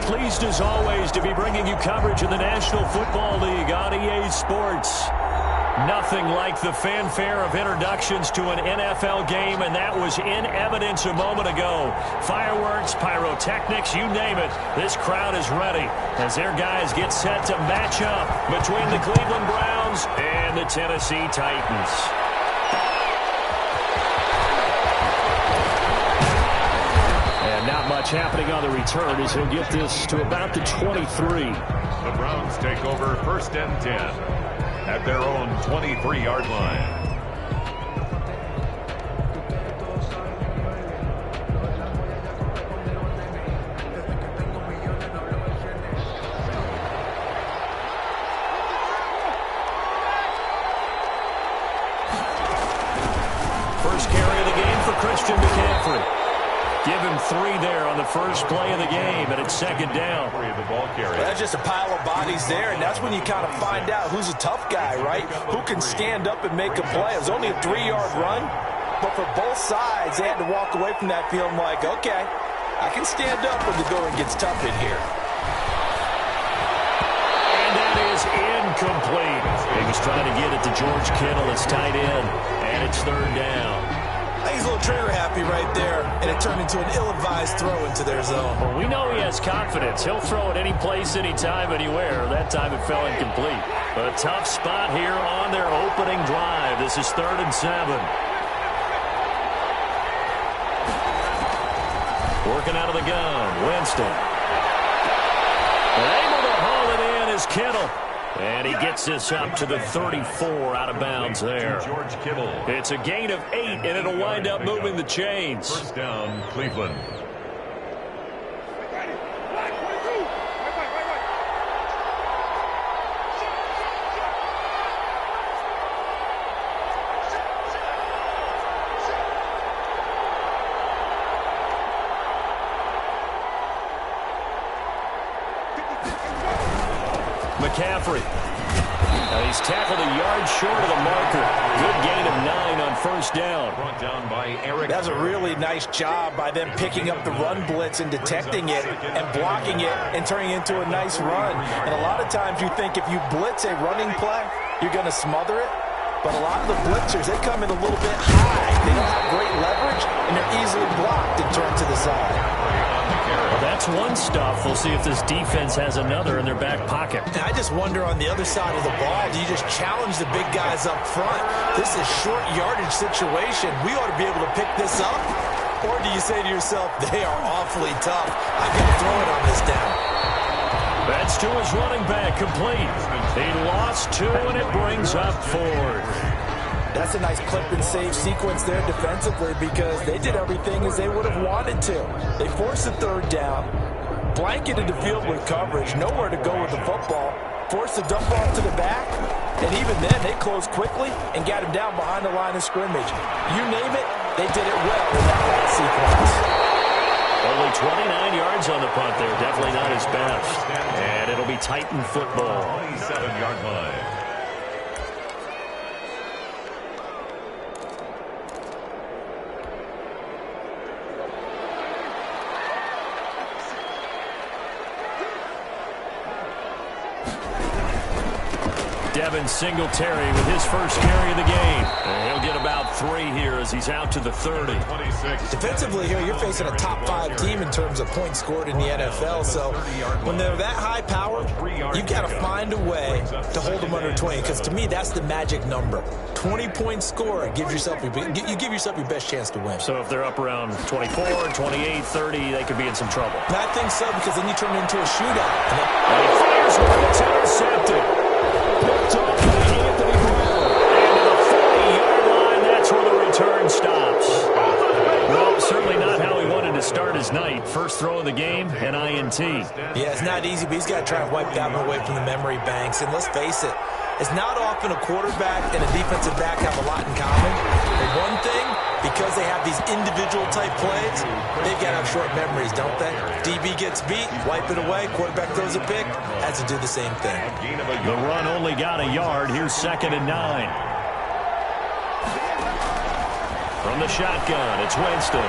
pleased as always to be bringing you coverage of the National Football League on EA Sports. Nothing like the fanfare of introductions to an NFL game, and that was in evidence a moment ago. Fireworks, pyrotechnics, you name it. This crowd is ready as their guys get set to match up between the Cleveland Browns and the Tennessee Titans. And not much happening on the return as he'll get this to about the 23. The Browns take over 1st and 10. At their own 23-yard line. First carry of the game for Christian McCaffrey. Give him 3 there on the first play of the game, and it's 2nd down. The ball carrier. That's just a pile of bodies there, and that's when you kind of find out who's a tough guy, right? Who can stand up and make a play. It was only a 3-yard run, but for both sides, they had to walk away from that feeling like, okay, I can stand up when the going gets tough in here. And that is incomplete. He was trying to get it to George Kittle. It's tight end, and it's 3rd down. I think he's a little trigger happy right there, and it turned into an ill-advised throw into their zone. Well, we know he has confidence. He'll throw it any place, anytime, anywhere. That time it fell incomplete. But a tough spot here on their opening drive. This is 3rd and 7. Working out of the gun, Winston. Able to haul it in is Kittle. And he gets this up to the 34 out of bounds there. George Kittle. It's a gain of 8, and it'll wind up moving the chains. 1st down, Cleveland. McCaffrey. He's tackled a yard short of the marker. Good gain of 9 on 1st down. Brought down by Eric. That's a really nice job by them picking up the run blitz and detecting it and blocking it and turning it into a nice run. And a lot of times you think if you blitz a running play, you're going to smother it. But a lot of the blitzers, they come in a little bit high. They don't have great leverage, and they're easily blocked and turned to the side. Well, that's one stuff. We'll see if this defense has another in their back pocket. And I just wonder on the other side of the ball, do you just challenge the big guys up front? This is a short yardage situation. We ought to be able to pick this up. Or do you say to yourself, they are awfully tough. I've got to throw it on this down. That's to his running back, complete. He lost 2, and it brings up 4th. That's a nice clip and save sequence there defensively because they did everything as they would have wanted to. They forced the 3rd down, blanketed the field with coverage, nowhere to go with the football, forced the dump off to the back, and even then they closed quickly and got him down behind the line of scrimmage. You name it, they did it well in that last sequence. Only 29 yards on the punt there. Definitely not his best. And it'll be Titan football. 27-yard line. Devin Singletary with his first carry of the game. And he'll get about 3 here as he's out to the 30. 26. Defensively here, you're facing a top-5 team in terms of points scored in the NFL. So when they're that high power, you got to find a way to hold them under 20. Because to me, that's the magic number. 20-point score gives yourself you give yourself your best chance to win. So if they're up around 24, 28, 30, they could be in some trouble. And I think so because then you turn it into a shootout. And he fires one. It's intercepted. Picked off by Anthony Brown. And to the 40-yard line, that's where the return stops. Well, certainly not how he wanted to start his night. First throw of the game, an INT. Yeah, it's not easy, but he's got to try and wipe that one away from the memory banks. And let's face it, it's not often a quarterback and a defensive back have a lot in common. But one thing, because they have these individual type plays, they've got to have short memories, don't they? DB gets beat, wipe it away, quarterback throws a pick, has to do the same thing. The run only got a yard. Here's 2nd and 9. From the shotgun, it's Winston.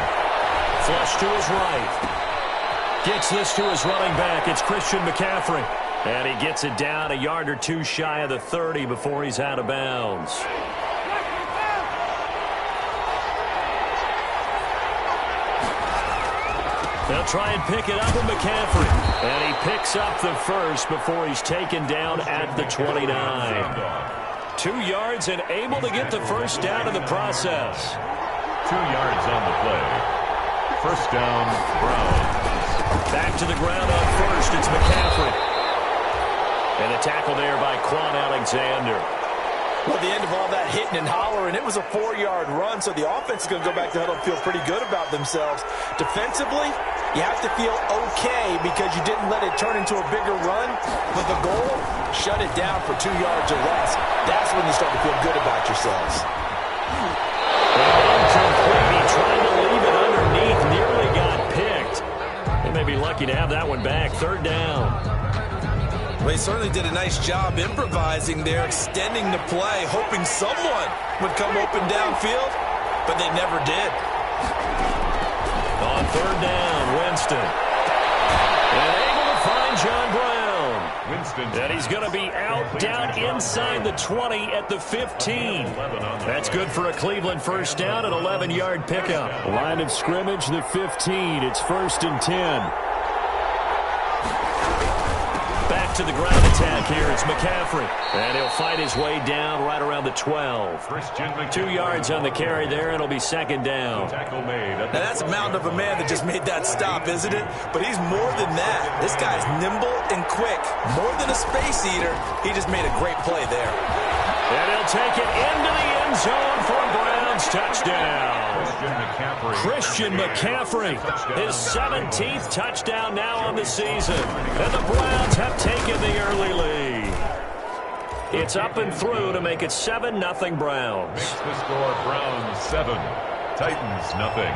Flush to his right. Gets this to his running back. It's Christian McCaffrey. And he gets it down a yard or two shy of the 30 before he's out of bounds. They'll try and pick it up with McCaffrey. And he picks up the first before he's taken down at the 29. 2 yards and able to get the first down in the process. 2 yards on the play. First down, Browns. Back to the ground on first. It's McCaffrey. And a tackle there by Quan Alexander. Well, at the end of all that hitting and hollering, it was a 4-yard run, so the offense is going to go back to huddle and feel pretty good about themselves. Defensively, you have to feel okay because you didn't let it turn into a bigger run. But the goal, shut it down for 2 yards or less. That's when you start to feel good about yourselves. Incomplete. He tried to leave it underneath, nearly got picked. They may be lucky to have that one back. 3rd down. Well, he certainly did a nice job improvising there, extending the play, hoping someone would come open downfield, but they never did. On 3rd down, Winston. And able to find John Brown. And he's going to be out down inside the 20 at the 15. That's good for a Cleveland first down, an 11-yard pickup. Line of scrimmage, the 15. It's 1st and 10. Back to the ground attack here. It's McCaffrey. And he'll fight his way down right around the 12. 2 yards on the carry there, and it'll be 2nd down. Now, that's a mountain of a man that just made that stop, isn't it? But he's more than that. This guy's nimble and quick. More than a space eater. He just made a great play there. And he'll take it into the end zone for a Browns touchdown. Christian McCaffrey, his 17th touchdown now on the season. And the Browns have taken the early lead. It's up and through to make it 7-0 Browns. Makes the score Browns 7, Titans nothing.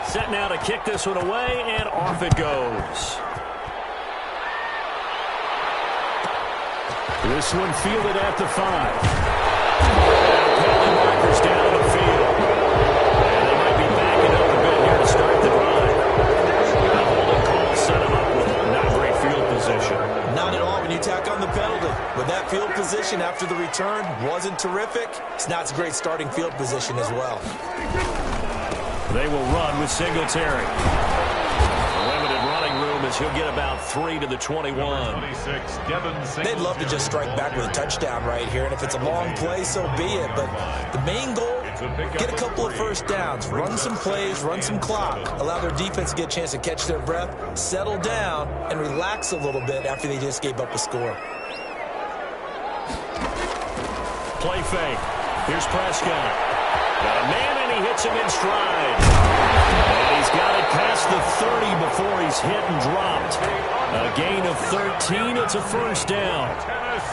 Set now to kick this one away, and off it goes. This one fielded at the 5. Penalty markers down the field. And they might be backing up a bit here to start the drive. The holding call set him up with not great field position. Not at all when you tack on the penalty. With that field position after the return wasn't terrific. It's not a great starting field position as well. They will run with Singletary. Limited running room as he'll get about 3 to the 21. They'd love to just strike back with a touchdown right here, and if it's a long play, so be it. But the main goal, get a couple of first downs, run some plays, run some clock, allow their defense to get a chance to catch their breath, settle down, and relax a little bit after they just gave up a score. Play fake. Here's Prescott. Got a man, and he hits him in stride. And he's got it past the 30 before he's hit and dropped. A gain of 13. It's a first down.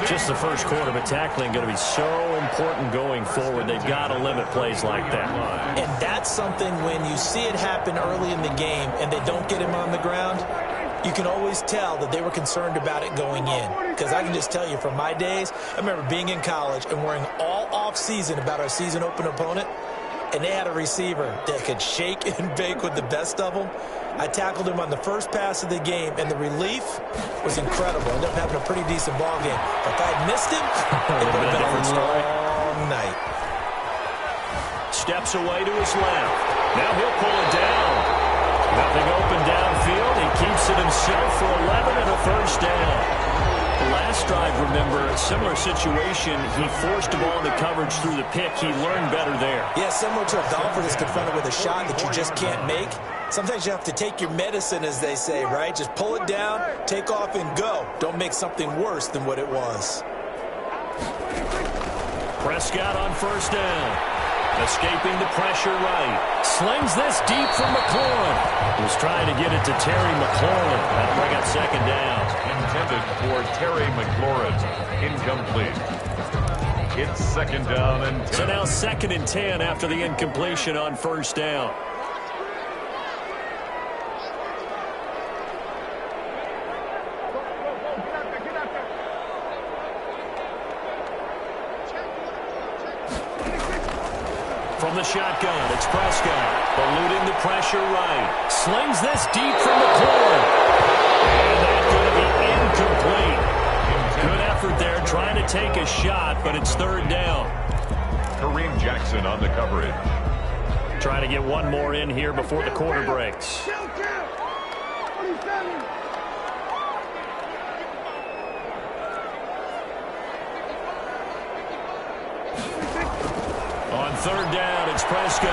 Just the first quarter, but tackling going to be so important going forward. They've got to limit plays like that. And that's something when you see it happen early in the game and they don't get him on the ground, you can always tell that they were concerned about it going in. Because I can just tell you from my days, I remember being in college and worrying all off-season about our season open opponent, and they had a receiver that could shake and bake with the best of them. I tackled him on the first pass of the game, and the relief was incredible. I ended up having a pretty decent ball game. But if I had missed him, it would have been a long night. Steps away to his left. Now he'll pull it down. Nothing open downfield. He keeps it himself for 11 and a first down. The last drive, remember, a similar situation. He forced the ball into coverage through the pick. He learned better there. Yeah, similar to a golfer that's confronted with a shot that you just can't make. Sometimes you have to take your medicine, as they say, right? Just pull it down, take off, and go. Don't make something worse than what it was. Prescott on first down. Escaping the pressure right. Slings this deep from McLaurin. Was trying to get it to Terry McLaurin. That'll bring up second down. Intended for Terry McLaurin. Incomplete. It's second down and 10. So now 2nd and 10 after the incompletion on first down. From the shotgun, it's Prescott, eluding the pressure right. Slings this deep from the corner. And that's going to be incomplete. Good effort there trying to take a shot, but it's third down. Kareem Jackson on the coverage. Trying to get one more in here before the quarter breaks. On third down, it's Prescott.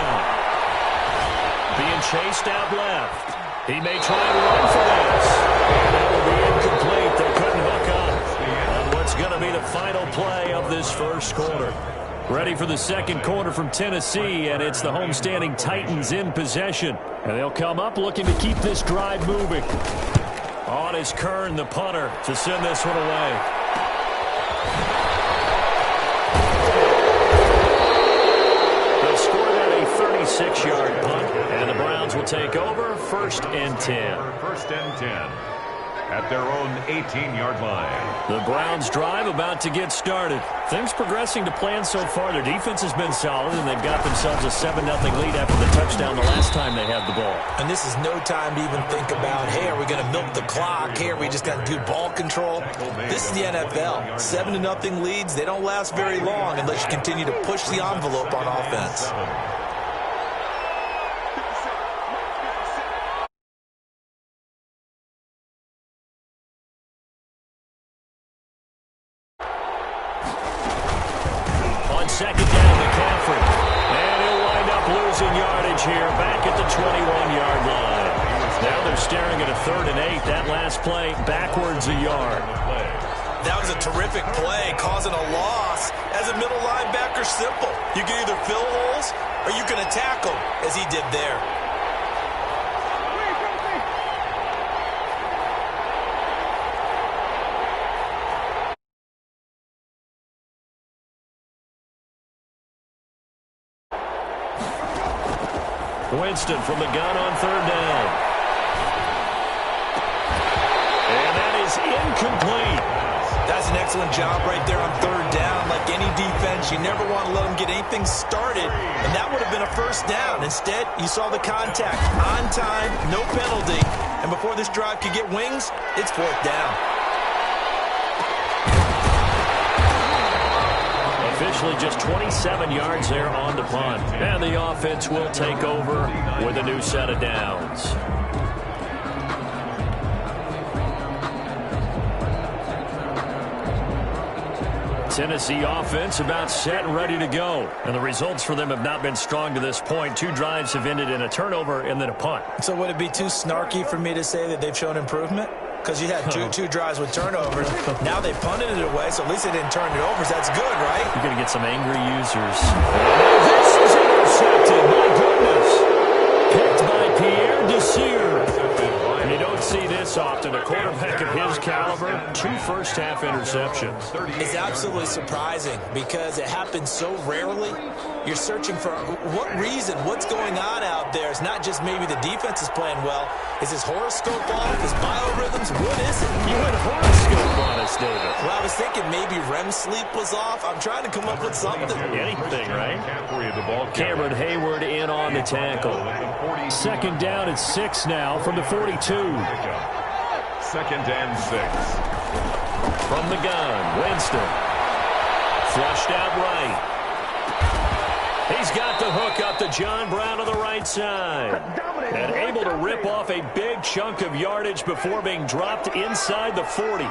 Being chased out left. He may try and run for this. And that will be incomplete. They couldn't hook up on what's going to be the final play of this first quarter. Ready for the second quarter from Tennessee, and it's the homestanding Titans in possession. And they'll come up looking to keep this drive moving. On is Kern, the punter, to send this one away. They'll score that a 36-yard punt, and the Browns will take over 1st and 10. 1st and 10 at their own 18-yard line. The Browns drive about to get started. Things progressing to plan so far. Their defense has been solid, and they've got themselves a 7-0 lead after the touchdown the last time they had the ball. And this is no time to even think about, hey, are we going to milk the clock? Hey, are we just going to do ball control? This is the NFL. 7-0 leads, they don't last very long unless you continue to push the envelope on offense. Second down, McCaffrey. And he'll wind up losing yardage here back at the 21-yard line. Now they're staring at a 3rd and 8. That last play backwards a yard. That was a terrific play, causing a loss. As a middle linebacker, simple. You can either fill holes or you can attack them, as he did there. Winston from the gun on 3rd down. And that is incomplete. That's an excellent job right there on 3rd down. Like any defense, you never want to let them get anything started, and that would have been a 1st down. Instead, you saw the contact on time, no penalty, and before this drive could get wings, it's 4th down. Officially just 27 yards there on the punt. And the offense will take over with a new set of downs. Tennessee offense about set and ready to go. And the results for them have not been strong to this point. 2 drives have ended in a turnover and then a punt. So would it be too snarky for me to say that they've shown improvement? Because you had two drives with turnovers. Now they punted it away, so at least they didn't turn it over. So that's good, right? You're going to get some angry users. This is intercepted. My goodness. Picked by Pierre Desir. And you don't see this often. A quarterback of his caliber, 2 first-half interceptions. It's absolutely surprising because it happens so rarely. You're searching for what reason, what's going on out there. It's not just maybe the defense is playing well. Is his horoscope off? His biorhythms? What is it? You had horoscope on us, David. Well, I was thinking maybe REM sleep was off. I'm trying to come up with something. Anything, right? Cameron Hayward in on the tackle. 2nd down at 6 now from the 42. 2nd and 6. From the gun, Winston. Flushed out right. He's got the hook up to John Brown on the right side. And able to rip off a big chunk of yardage before being dropped inside the 40.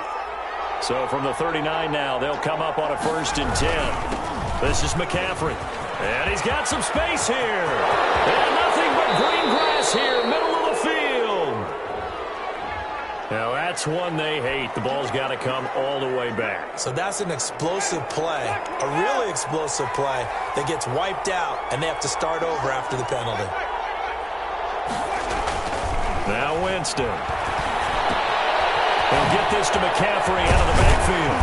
So from the 39 now, they'll come up on a 1st and 10. This is McCaffrey. And he's got some space here. And nothing but green grass here, middle of the field. Now that's one they hate. The ball's got to come all the way back. So that's an explosive play, a really explosive play that gets wiped out, and they have to start over after the penalty. Now Winston. He'll get this to McCaffrey out of the backfield.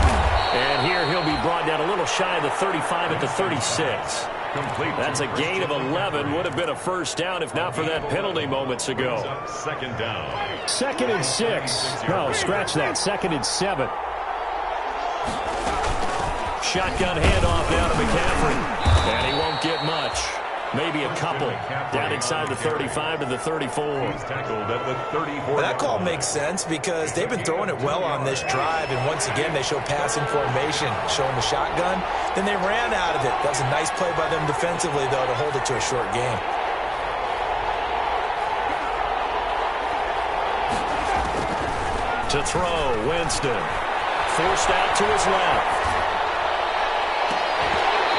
And here he'll be brought down a little shy of the 35 at the 36. That's a gain of 11. Would have been a 1st down if not for that penalty moments ago. 2nd down. 2nd and 6. No, scratch that. 2nd and 7. Shotgun handoff now to McCaffrey. And he won't get much. maybe a couple. Down inside the 35 to the 34. He's tackled at the 34. That call makes sense because they've been throwing it well on this drive, and once again they show passing formation, showing the shotgun. Then they ran out of it. That was a nice play by them defensively, though, to hold it to a short game. To throw, Winston. Forced out to his left.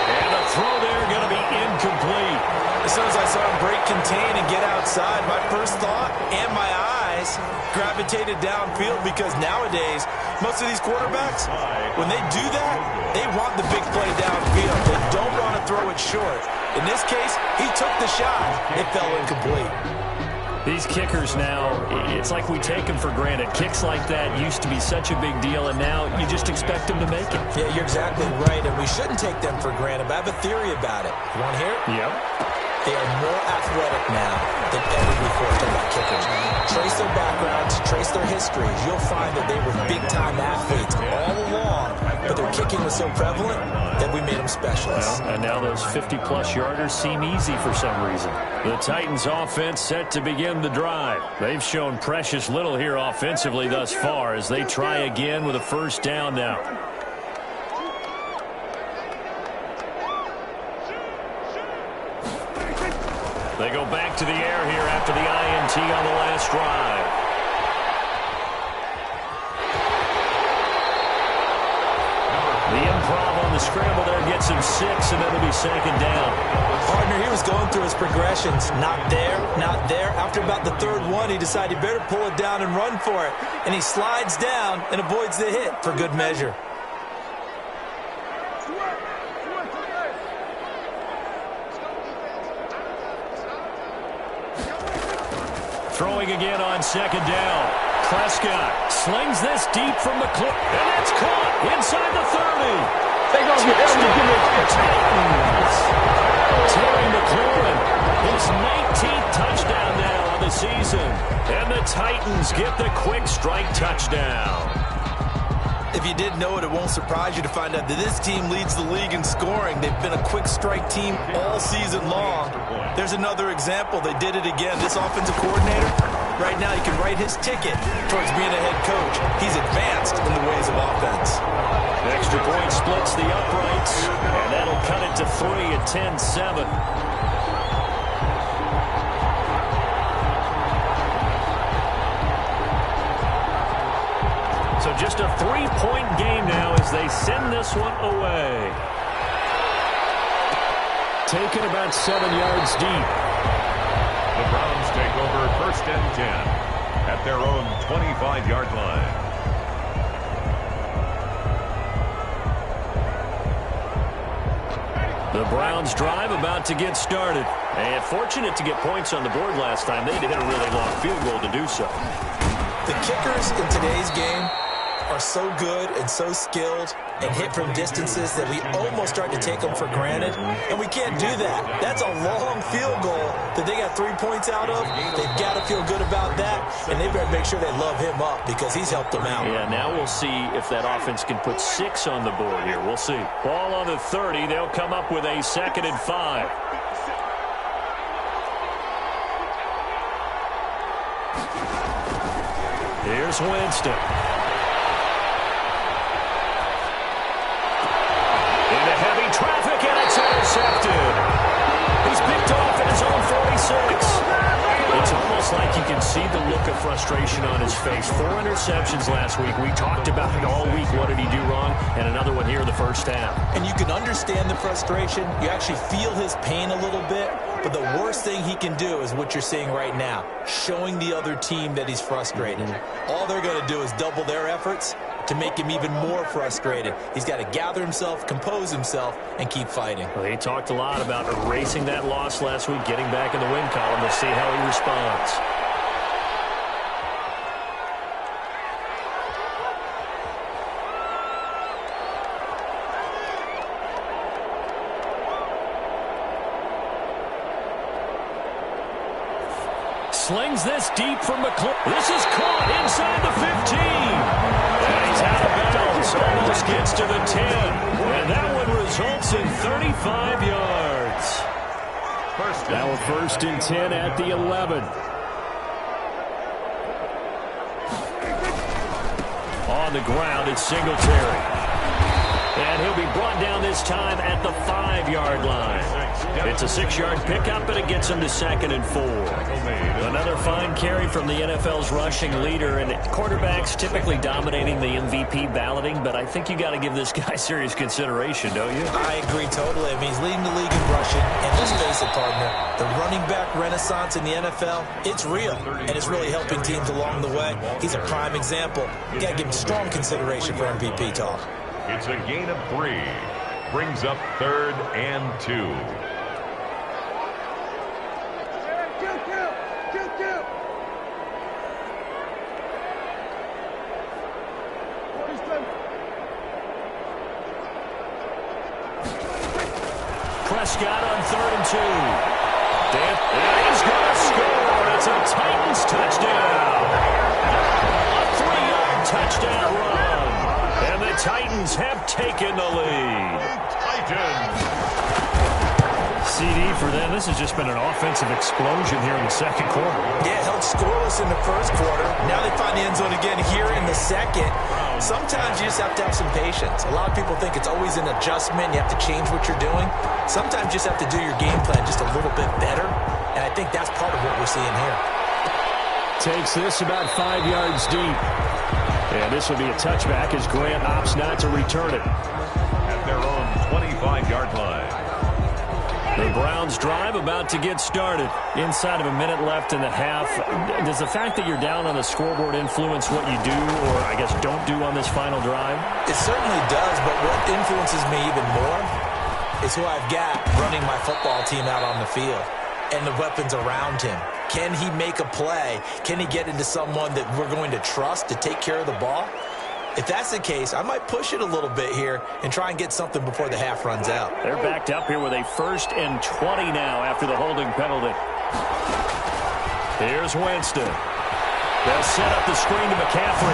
And a throw there going to be incomplete. As soon as I saw him break contain and get outside, my first thought and my eyes gravitated downfield because nowadays, most of these quarterbacks, when they do that, they want the big play downfield. They don't want to throw it short. In this case, he took the shot. It fell incomplete. These kickers now, it's like we take them for granted. Kicks like that used to be such a big deal, and now you just expect them to make it. Yeah, you're exactly right, and we shouldn't take them for granted, but I have a theory about it. You want to hear it? Yep. They are more athletic now than ever before. Talking about kickers. Trace their backgrounds, trace their histories. You'll find that they were big-time athletes all along, but their kicking was so prevalent that we made them specialists. Well, and now those 50-plus yarders seem easy for some reason. The Titans offense set to begin the drive. They've shown precious little here offensively thus far as they try again with a first down now. They go back to the air here after the INT on the last drive. The improv on the scramble there gets him 6, and then it'll be second down. Partner, he was going through his progressions. Not there, not there. After about the third one, he decided he better pull it down and run for it. And he slides down and avoids the hit for good measure. Throwing again on second down. Prescott slings this deep from McLaurin. And it's caught inside the 30. They gonna get him to give me a Titans. Terry McLaurin, his 19th touchdown now on the season. And the Titans get the quick strike touchdown. If you didn't know it, it won't surprise you to find out that this team leads the league in scoring. They've been a quick strike team all season long. There's another example. They did it again. This offensive coordinator, right now, he can write his ticket towards being a head coach. He's advanced in the ways of offense. Extra point splits the uprights, and that'll cut it to 3 at 10-7. So just a 3-point game now as they send this one away. Taken about 7 yards deep. The Browns take over first and 10 at their own 25-yard line. The Browns drive about to get started. And fortunate to get points on the board last time. They had to hit a really long field goal to do so. The kickers in today's game are so good and so skilled and hit from distances that we almost start to take them for granted, and we can't do that. That's a long field goal that they got 3 points out of. They've got to feel good about that, and they better make sure they love him up because he's helped them out. Yeah, now we'll see if that offense can put 6 on the board here. We'll see. Ball on the 30. They'll come up with a 2nd and 5. Here's Winston. Into heavy traffic, and it's intercepted. He's picked off at his own 46. It's almost like you can see the look of frustration on his face. 4 interceptions last week. We talked about it all week. What did he do wrong? And another one here in the first half. And you can understand the frustration. You actually feel his pain a little bit. But the worst thing he can do is what you're seeing right now, showing the other team that he's frustrated. All they're going to do is double their efforts to make him even more frustrated. He's got to gather himself, compose himself, and keep fighting. Well, he talked a lot about erasing that loss last week, getting back in the win column. We'll see how he responds. Slings this deep from McLaurin. This is caught inside the 15. And he's out of bounds. Almost gets to the 10. And that one results in 35 yards. Now a 1st and 10 at the 11. On the ground, it's Singletary. And he'll be brought down this time at the 5-yard line. It's a 6-yard pickup, but it gets him to 2nd and 4. Another fine carry from the NFL's rushing leader, and quarterbacks typically dominating the MVP balloting, but I think you got to give this guy serious consideration, don't you? I agree totally. I mean, he's leading the league in rushing, and let's face it, partner, the running back renaissance in the NFL, it's real, and it's really helping teams along the way. He's a prime example. You got to give him strong consideration for MVP talk. It's a gain of 3. Brings up 3rd and 2. Prescott on 3rd and 2. And he's going to score. It's a Titans touchdown. A 3-yard touchdown run. And the Titans have taken the lead. Titans. CD for them. This has just been an offensive explosion here in the 2nd quarter. Yeah, held scoreless in the 1st quarter. Now they find the end zone again here in the 2nd. Sometimes you just have to have some patience. A lot of people think it's always an adjustment. You have to change what you're doing. Sometimes you just have to do your game plan just a little bit better. And I think that's part of what we're seeing here. Takes this about 5 yards deep. And this will be a touchback as Grant opts not to return it. At their own 25-yard line. The Browns drive about to get started. Inside of a minute left in the half. Does the fact that you're down on the scoreboard influence what you do, or I guess don't do on this final drive? It certainly does, but what influences me even more is who I've got running my football team out on the field and the weapons around him. Can he make a play? Can he get into someone that we're going to trust to take care of the ball? If that's the case, I might push it a little bit here and try and get something before the half runs out. They're backed up here with a 1st and 20 now after the holding penalty. Here's Winston. They'll set up the screen to McCaffrey.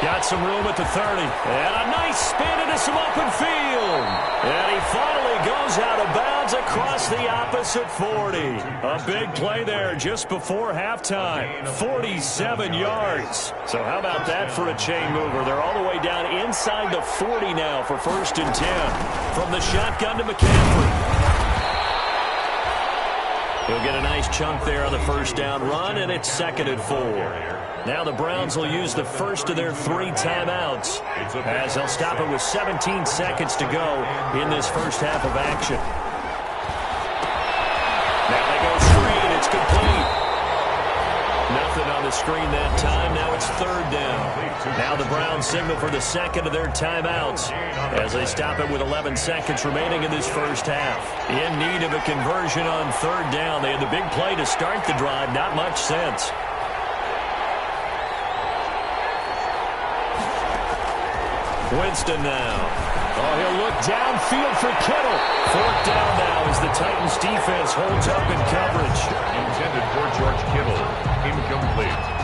Got some room at the 30. And a nice spin into some open field. And he finally goes out of bounds across the opposite 40. A big play there just before halftime. 47 yards. So how about that for a chain mover? They're all the way down inside the 40 now for 1st and 10. From the shotgun to McCaffrey. He'll get a nice chunk there on the 1st down run, and it's 2nd and 4. Now the Browns will use the first of their 3 timeouts as they'll stop it with 17 seconds to go in this 1st half of action. Now they go screen. It's complete. Nothing on the screen that time. Now it's 3rd down. Now the Browns signal for the 2nd of their timeouts as they stop it with 11 seconds remaining in this 1st half. In need of a conversion on 3rd down. They had the big play to start the drive. Not much sense. Winston now. Oh, he'll look downfield for Kittle. 4th down now as the Titans defense holds up in coverage. Intended for George Kittle. Incomplete.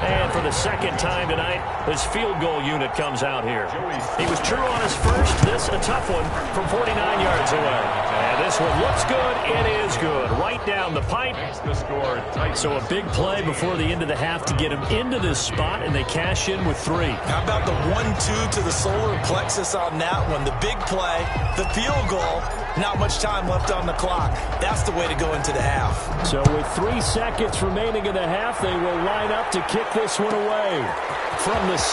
And for the 2nd time tonight, his field goal unit comes out here. He was true on his first. This a tough one from 49 yards away. And this one looks good. It is good. Right down the pipe. So a big play before the end of the half to get him into this spot, and they cash in with 3. How about the 1-2 to the solar plexus on that one? The big play, the field goal, not much time left on the clock. That's the way to go into the half. So with 3 seconds remaining in the half, they will line up to kick this one away from the 6.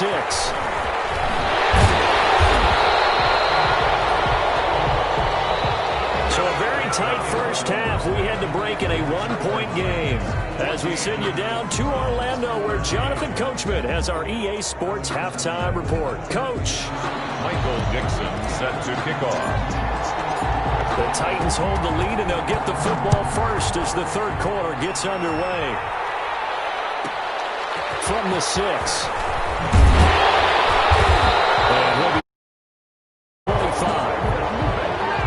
So a very tight 1st half. We had to break in a 1-point game as we send you down to Orlando where Jonathan Coachman has our EA Sports halftime report. Coach. Michael Dixon set to kick off. The Titans hold the lead, and they'll get the football first as the 3rd quarter gets underway. From the 6. And he'll be 25.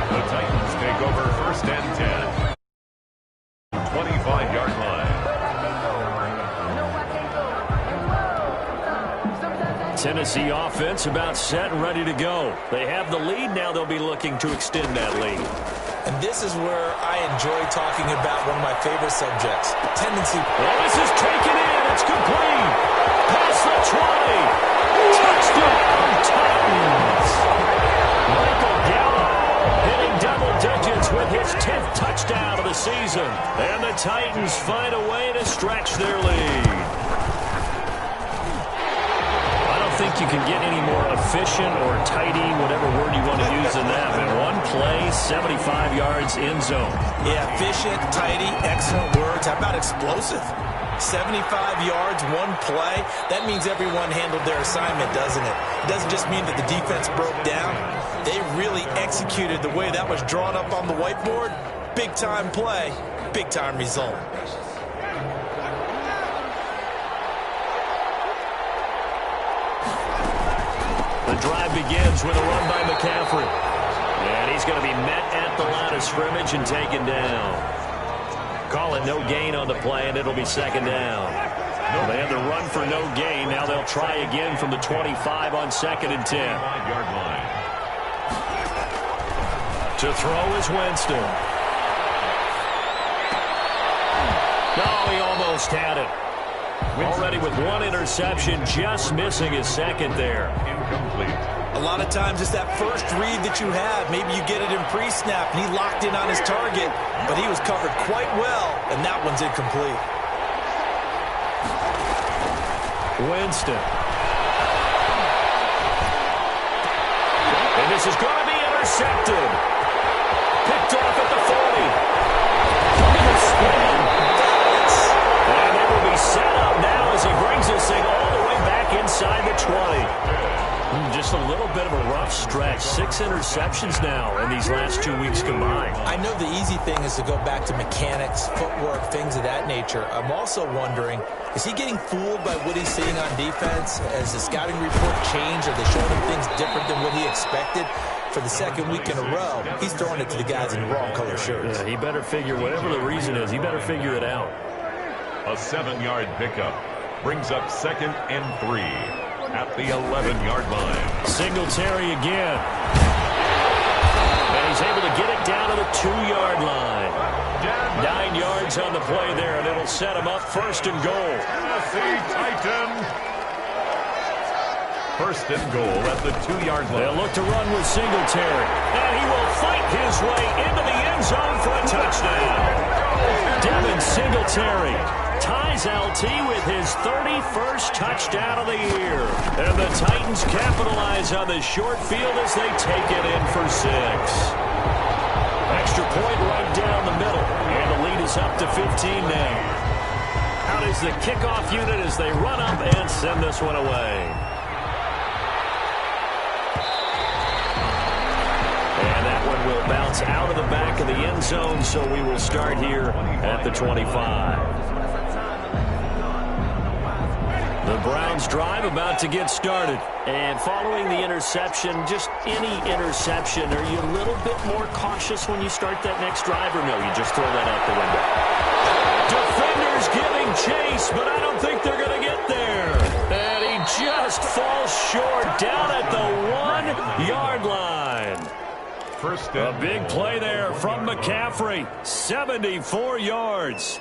The Titans take over 1st and 10. 25-yard line. Tennessee offense about set and ready to go. They have the lead. Now they'll be looking to extend that lead. And this is where I enjoy talking about one of my favorite subjects, tendency. Well, this is taken in. It's complete. Past the 20. Touchdown, Titans. Michael Gallup hitting double digits with his 10th touchdown of the season. And the Titans find a way to stretch their lead. I think you can get any more efficient or tidy, whatever word you want to use in that. In one play, 75 yards in zone. Yeah, efficient, tidy, excellent words. How about explosive? 75 yards, one play. That means everyone handled their assignment, doesn't it? It doesn't just mean that the defense broke down. They really executed the way that was drawn up on the whiteboard. Big-time play, big-time result. The drive begins with a run by McCaffrey. And he's going to be met at the line of scrimmage and taken down. Calling no gain on the play, and it'll be second down. They had the run for no gain. Now they'll try again from the 25 on 2nd and 10. 5-yard line. To throw is Winston. No, he almost had it. Already with one interception, just missing his second there. Incomplete. A lot of times it's that first read that you have. Maybe you get it in pre-snap, and he locked in on his target, but he was covered quite well, and that one's incomplete. Winston. And this is going to be intercepted. Picked off at the 40. Coming to spin. And it will be set up now as he brings this thing all the way back inside the 20. Just a little bit of a rough stretch. 6 interceptions now in these last 2 weeks combined. I know the easy thing is to go back to mechanics, footwork, things of that nature. I'm also wondering, is he getting fooled by what he's seeing on defense? Has the scouting report changed? Are they showing him things different than what he expected? For the second week in a row, he's throwing it to the guys in the wrong color shirts. Yeah, he better figure, whatever the reason is, he better figure it out. A 7-yard pickup brings up 2nd and 3 at the 11-yard line. Singletary again. And he's able to get it down to the 2-yard line. 9 yards on the play there, and it'll set him up 1st and goal. Tennessee Titan. 1st and goal at the 2-yard line. They'll look to run with Singletary. And he will fight his way into the end zone for a touchdown. Devin Singletary ties LT with his 31st touchdown of the year. And the Titans capitalize on this short field as they take it in for 6. Extra point right down the middle. And the lead is up to 15 now. Out is the kickoff unit as they run up and send this one away. And that one will bounce out of the back of the end zone, so we will start here at the 25. The Browns drive about to get started. And following the interception, just any interception, are you a little bit more cautious when you start that next drive, or no, you just throw that out the window? Defenders giving chase, but I don't think they're going to get there. And he just falls short down at the 1-yard line. A big play there from McCaffrey. 74 yards.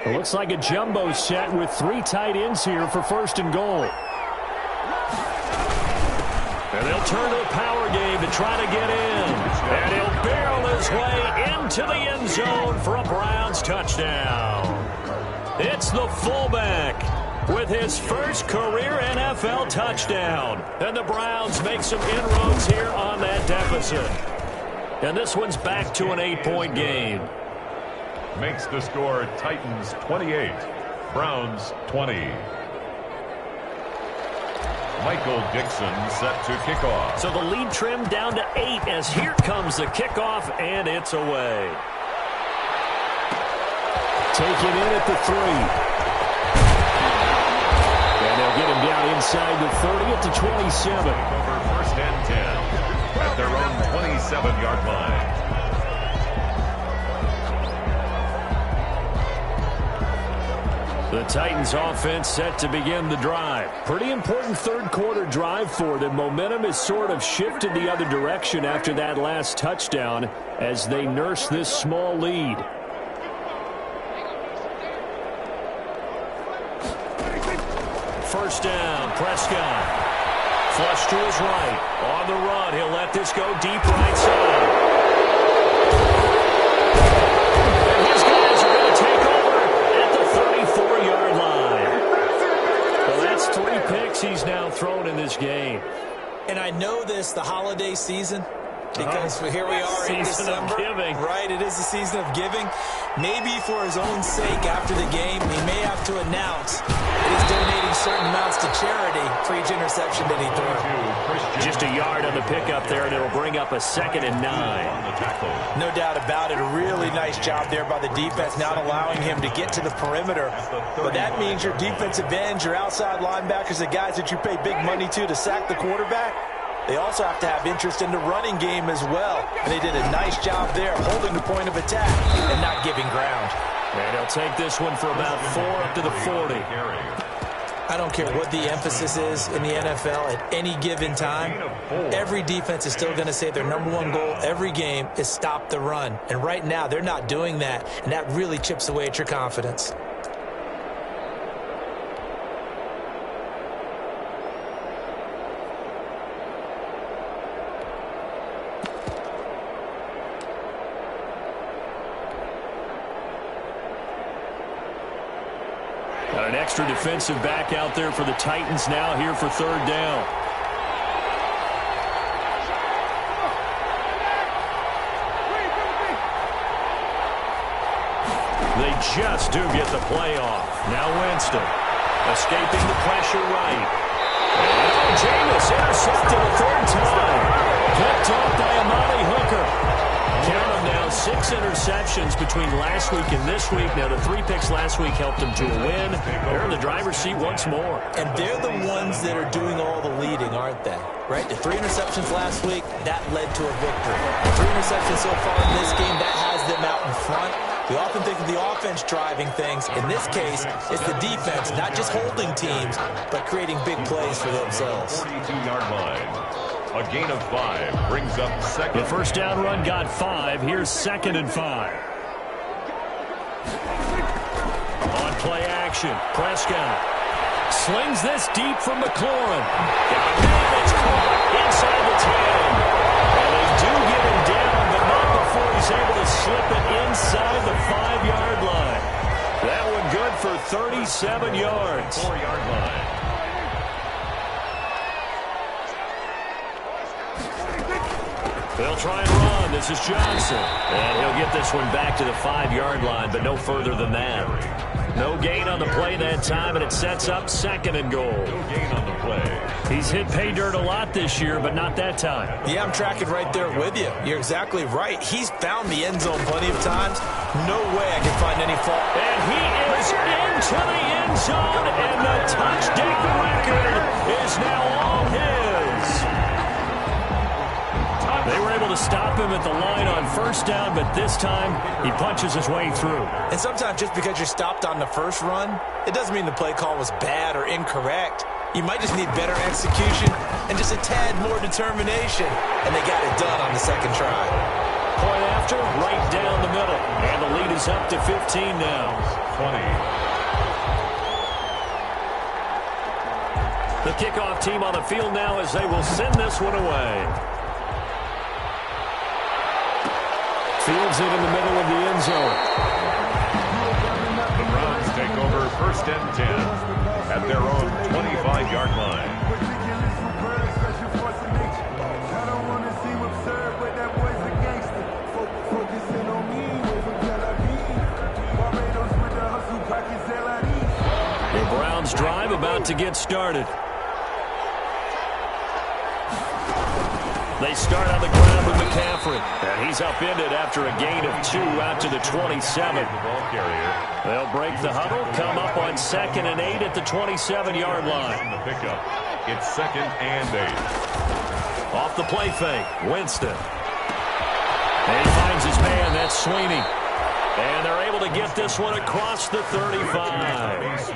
It looks like a jumbo set with 3 tight ends here for 1st and goal. And they'll turn to the power game to try to get in. And he'll barrel his way into the end zone for a Browns touchdown. It's the fullback with his first career NFL touchdown. And the Browns make some inroads here on that deficit. And this one's back to an 8-point game. Makes the score Titans 28, Browns 20. Michael Dixon set to kick off. So the lead trimmed down to 8 as here comes the kickoff, and it's away. Taken in at the 3. And they'll get him down inside the 30 at the 27. Over 1st and 10 at their own 27-yard line. The Titans offense set to begin the drive. Pretty important third quarter drive for them. Momentum has sort of shifted the other direction after that last touchdown as they nurse this small lead. First down, Prescott. Flush to his right. On the run, he'll let this go deep right side. And his guys are going to take over at the 34-yard line. Well, that's 3 picks he's now thrown in this game. And I know this, the holiday season, because here we are in December. Season of giving. Right, it is the season of giving. Maybe for his own sake after the game, he may have to announce that he's donating certain amounts to charity for each interception that he threw. Just a yard on the pickup there, and it'll bring up a 2nd and 9. No doubt about it. A really nice job there by the defense, not allowing him to get to the perimeter. But that means your defensive ends, your outside linebackers, the guys that you pay big money to sack the quarterback, they also have to have interest in the running game as well. And they did a nice job there, holding the point of attack and not giving ground. And he'll take this one for about 4 up to the 40. I don't care what the emphasis is in the NFL at any given time. Every defense is still going to say their #1 goal every game is stop the run. And right now, they're not doing that, and that really chips away at your confidence. Got an extra defensive back out there for the Titans now here for 3rd down. They just do get the play off. Now Winston escaping the pressure right. And Jameis intercepted a 3rd time. Picked off by Amani Hooker. Count them now, 6 interceptions between last week and this week. Now, the 3 picks last week helped them to a win. They're in the driver's seat once more. And they're the ones that are doing all the leading, aren't they? Right? The 3 interceptions last week, that led to a victory. The 3 interceptions so far in this game, that has them out in front. We often think of the offense driving things. In this case, it's the defense, not just holding teams, but creating big plays for themselves. 42-yard line. A gain of 5 brings up 2nd. The first down run got 5. Here's 2nd and 5. On play action, Prescott slings this deep from McLaurin. Got him, it's caught inside the 10. And they do get him down, but not before he's able to slip it inside the 5-yard line. That one good for 37 yards. 4-yard line. They'll try and run. This is Johnson. And he'll get this one back to the 5-yard line, but no further than that. No gain on the play that time, and it sets up 2nd and goal. No gain on the play. He's hit pay dirt a lot this year, but not that time. Yeah, I'm tracking right there with you. You're exactly right. He's found the end zone plenty of times. No way I can find any fault. And he is into the end zone, and the touchdown record is now all his. They were able to stop him at the line on first down, but this time he punches his way through. And sometimes just because you're stopped on the first run, it doesn't mean the play call was bad or incorrect. You might just need better execution and just a tad more determination. And they got it done on the 2nd try. Point after, right down the middle. And the lead is up to 15 now. 20. The kickoff team on the field now as they will send this one away. Fields it in the middle of the end zone. The Browns take over 1st and 10 at their own 25-yard line. The Browns drive about to get started. They start on the ground with McCaffrey. And he's upended after a gain of 2 out to the 27. The ball carrier. They'll break the huddle, come up on 2nd and 8 at the 27-yard line. On the pickup. It's 2nd and 8. Off the play fake, Winston. And he finds his man, that's Sweeney. And they're able to get this one across the 35.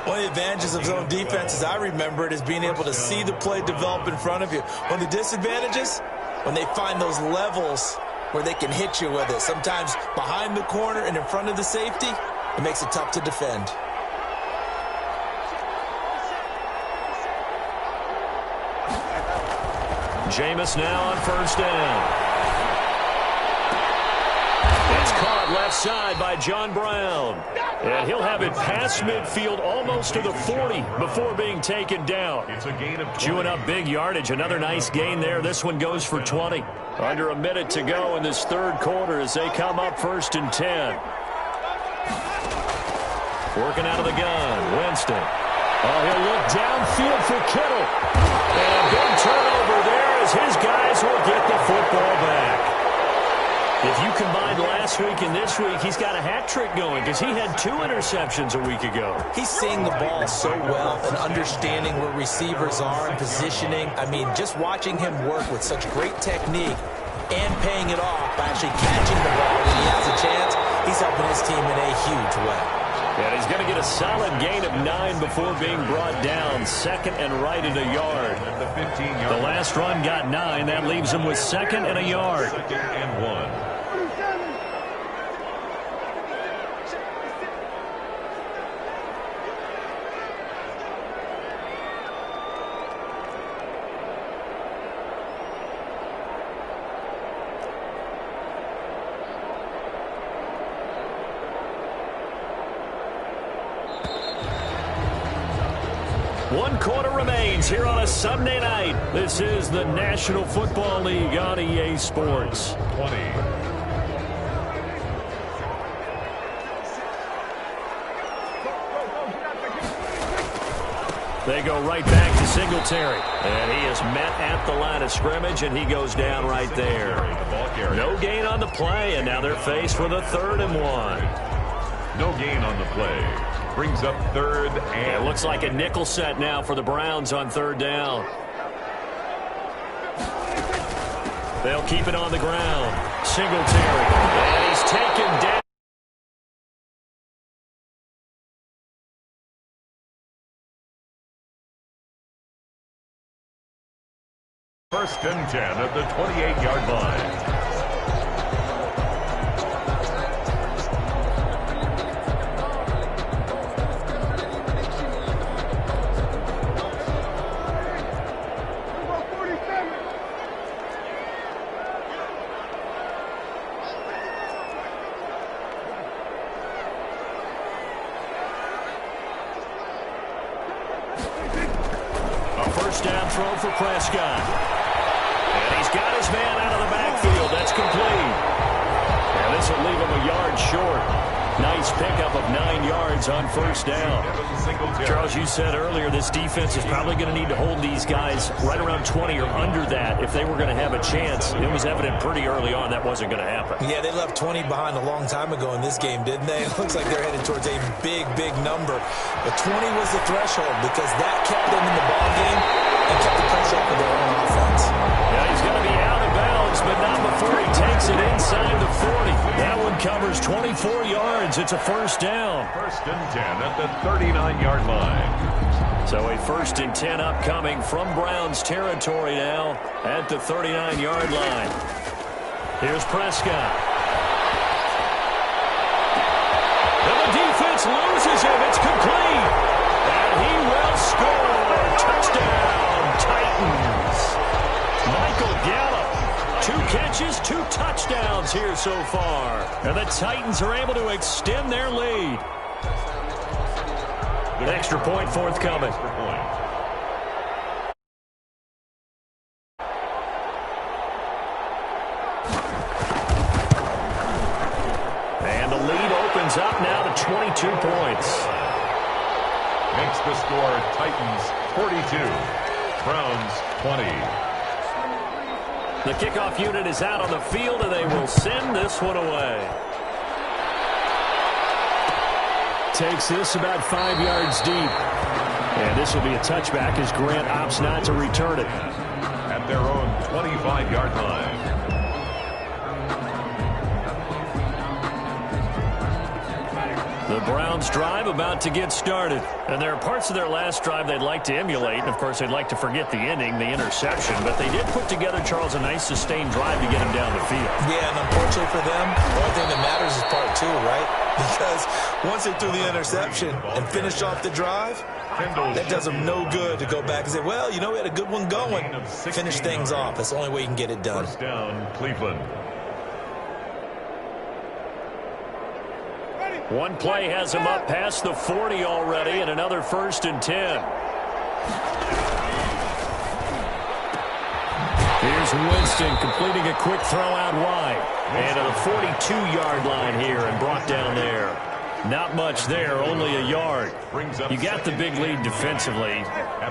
One of the advantages of zone defense, as I remember it, is being able to see the play develop in front of you. One of the disadvantages, when they find those levels where they can hit you with it, sometimes behind the corner and in front of the safety, it makes it tough to defend. Jameis now on first down. It's caught left side by John Brown. And he'll have it past midfield almost to the 40 before being taken down. It's a gain of 20. Chewing up big yardage. Another nice gain there. This one goes for 20. Under a minute to go in this third quarter as they come up first and 10. Working out of the gun. Winston. Oh, he'll look downfield for Kittle. And a big turnover there as his guys will get the football back. If you combine last week and this week, he's got a hat trick going because he had 2 interceptions a week ago. He's seeing the ball so well and understanding where receivers are and positioning. I mean, just watching him work with such great technique and paying it off by actually catching the ball when he has a chance, he's helping his team in a huge way. And he's going to get a solid gain of 9 before being brought down. Second and right at a yard. The last run got 9. That leaves him with second and a yard. Second and 1. One quarter remains here on a Sunday night. This is the National Football League on EA Sports. 20. They go right back to Singletary. And he is met at the line of scrimmage, and he goes down right there. No gain on the play, and now they're faced with a 3rd and 1. No gain on the play. Brings up 3rd and... It looks like a nickel set now for the Browns on 3rd down. They'll keep it on the ground. Singletary. And he's taken down. First and 10 at the 28-yard line. First down throw for Prescott. And he's got his man out of the backfield. That's complete. And this will leave him a yard short. Nice pickup of 9 yards on first down. Charles, you said earlier this defense is probably going to need to hold these guys right around 20 or under that if they were going to have a chance. It was evident pretty early on that wasn't going to happen. Yeah, they left 20 behind a long time ago in this game, didn't they? It looks like they're headed towards a big, big number. But 20 was the threshold because that kept them in the ball game and kept the pressure off of their own offense. Yeah, he's going to be out of bounds, but not before he takes it inside the 40. That one covers 24 yards. It's a first down. First and 10 at the 39-yard line. So a first and 10 upcoming from Browns territory now at the 39-yard line. Here's Prescott. And the defense loses him. It's complete. And he will score. Touchdown, Titans. Michael Gallup. 2 catches, 2 touchdowns here so far. And the Titans are able to extend their lead. An extra point forthcoming. And the lead opens up now to 22 points. Makes the score Titans 42, Browns 20. The kickoff unit is out on the field, and they will send this one away. Takes this about 5 yards deep. And this will be a touchback as Grant opts not to return it. At their own 25-yard line. The Browns drive about to get started. And there are parts of their last drive they'd like to emulate. And, of course, they'd like to forget the ending, the interception. But they did put together, Charles, a nice sustained drive to get him down the field. Yeah, and unfortunately for them, the only thing that matters is part two, right? Because once they threw the interception and finished off the drive, that does them no good to go back and say, well, you know, we had a good one going. Finish things off. That's the only way you can get it done. First down, Cleveland. One play has him up past the 40 already, and another 1st and 10. Here's Winston completing a quick throw out wide. And to the 42-yard line here and brought down there. Not much there, only a yard. You got the big lead defensively,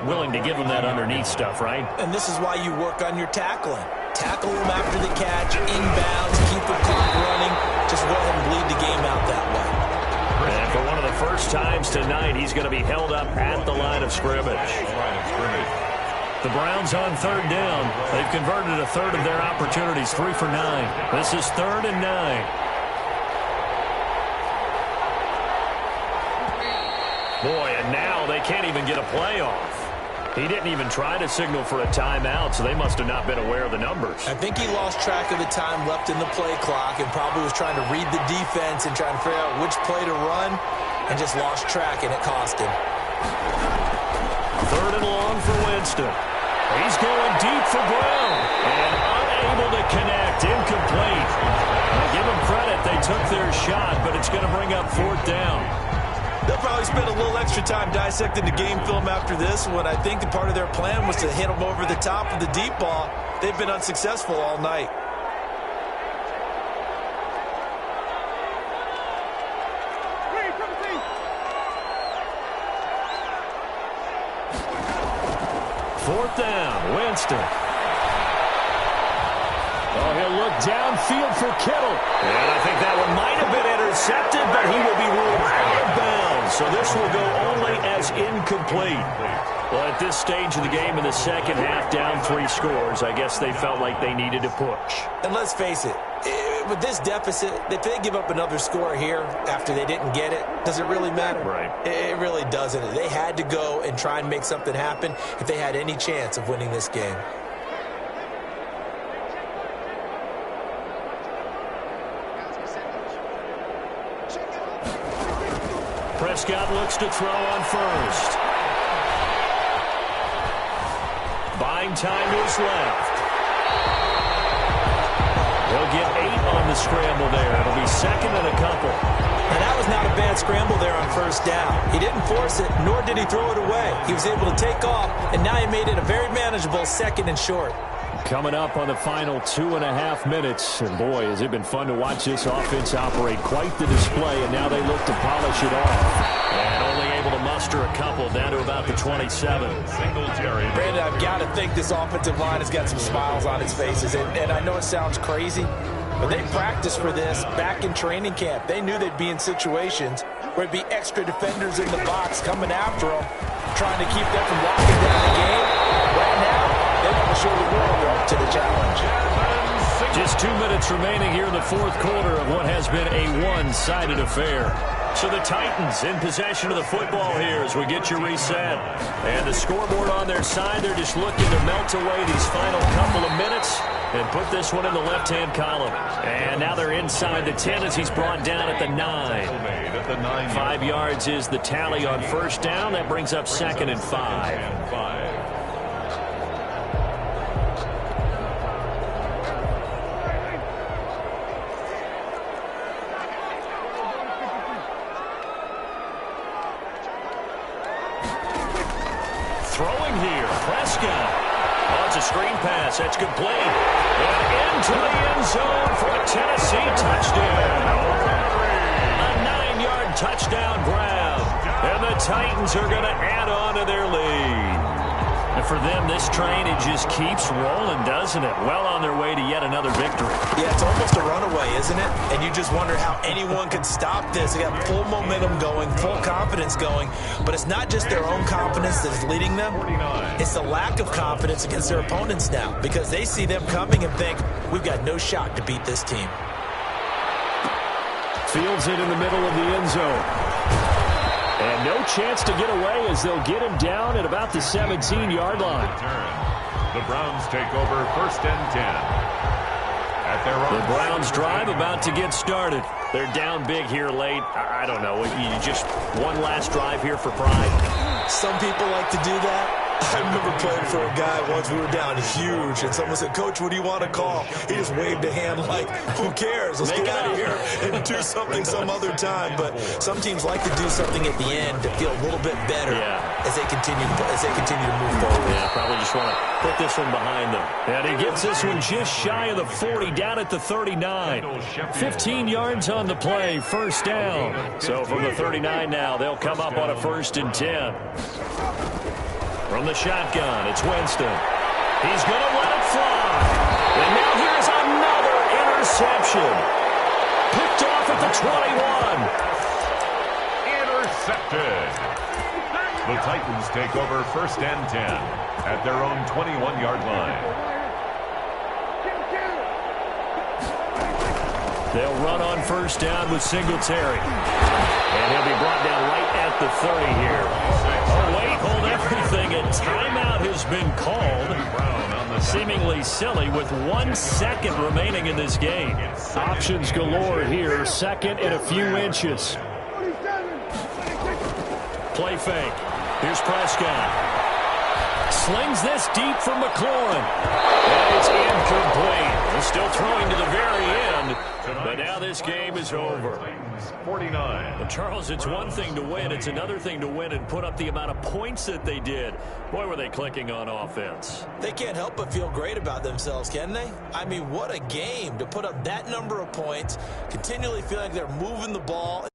willing to give them that underneath stuff, right? And this is why you work on your tackling. Tackle them after the catch, inbounds, keep the clock running. Just go ahead and bleed the game out that way. And for one of the first times tonight, he's going to be held up at the line of scrimmage. The Browns on 3rd down. They've converted a third of their opportunities, 3 for 9. This is 3rd and 9. Boy, and now they can't even get a play off. He didn't even try to signal for a timeout, so they must have not been aware of the numbers. I think he lost track of the time left in the play clock and probably was trying to read the defense and trying to figure out which play to run and just lost track, and it cost him. 3rd and long for Winston. He's going deep for Brown and unable to connect. Incomplete. I give them credit. They took their shot, but it's going to bring up 4th down. They'll probably spend a little extra time dissecting the game film after this one. I think the part of their plan was to hit them over the top of the deep ball. They've been unsuccessful all night. Fourth down, Winston. Oh, he'll look downfield for Kittle. And I think that one might have been intercepted, but he will be ruled out of bounds. So this will go only as incomplete. Well, at this stage of the game in the second half, down 3 scores, I guess they felt like they needed to push. And let's face it, with this deficit, if they give up another score here after they didn't get it, does it really matter? Right. It really doesn't. They had to go and try and make something happen if they had any chance of winning this game. Prescott looks to throw on first. Buying time to his left. He'll get 8 on the scramble there. It'll be 2nd and a couple. And that was not a bad scramble there on 1st down. He didn't force it, nor did he throw it away. He was able to take off, and now he made it a very manageable 2nd and short. Coming up on the final 2.5 minutes. And boy, has it been fun to watch this offense operate. Quite the display, and now they look to polish it off. And only able to muster a couple down to about the 27. Brandon, I've got to think this offensive line has got some smiles on its faces. And I know it sounds crazy, but they practiced for this back in training camp. They knew they'd be in situations where it'd be extra defenders in the box coming after them, trying to keep them from locking down the game. Right now, they want to show the world they're up to the challenge. Just 2 minutes remaining here in the 4th quarter of what has been a one-sided affair. So the Titans in possession of the football here as we get you reset. And the scoreboard on their side, they're just looking to melt away these final couple of minutes and put this one in the left-hand column. And now they're inside the 10 as he's brought down at the 9. 5 yards is the tally on 1st down. That brings up 2nd and 5. Throwing here, Prescott. Oh, it's a screen pass. That's complete. And into the end zone for a Tennessee touchdown. A 9-yard touchdown grab. And the Titans are going to add on to their lead. And for them, this train, it just keeps rolling, doesn't it? Well on their way to yet another victory. Yeah, it's almost a runaway, isn't it? And you just wonder how anyone could stop this. They got full momentum going, full confidence going. But it's not just their own confidence that's leading them. It's the lack of confidence against their opponents now, because they see them coming and think, we've got no shot to beat this team. Fields it in the middle of the end zone. And no chance to get away as they'll get him down at about the 17-yard line. The Browns take over 1st and 10. At their own. The Browns drive about to get started. They're down big here late. I don't know. You just one last drive here for pride. Some people like to do that. I remember playing for a guy once. We were down huge, and someone said, "Coach, what do you want to call?" He just waved a hand like, "Who cares? Let's get out of here and do something some other time." But some teams like to do something at the end to feel a little bit better as they continue to move forward. Yeah, probably just want to put this one behind them. And he gets this one just shy of the 40, down at the 39. 15 yards on the play, 1st down. So from the 39 now, they'll come up on a 1st and 10. From the shotgun, it's Winston. He's going to let it fly. And now here's another interception. Picked off at the 21. Intercepted. The Titans take over 1st and 10 at their own 21-yard line. They'll run on 1st down with Singletary. And he'll be brought down right at the 30 here. Oh, wait, hold everything. A timeout has been called. Seemingly silly with 1 second remaining in this game. Options galore here. 2nd and a few inches. Play fake. Here's Prescott. Slings this deep for McLaurin. And it's incomplete. He's still throwing to the very end. But now this game is over. 49. Well, Charles, it's one thing to win. It's another thing to win and put up the amount of points that they did. Boy, were they clicking on offense. They can't help but feel great about themselves, can they? I mean, what a game to put up that number of points, continually feeling like they're moving the ball.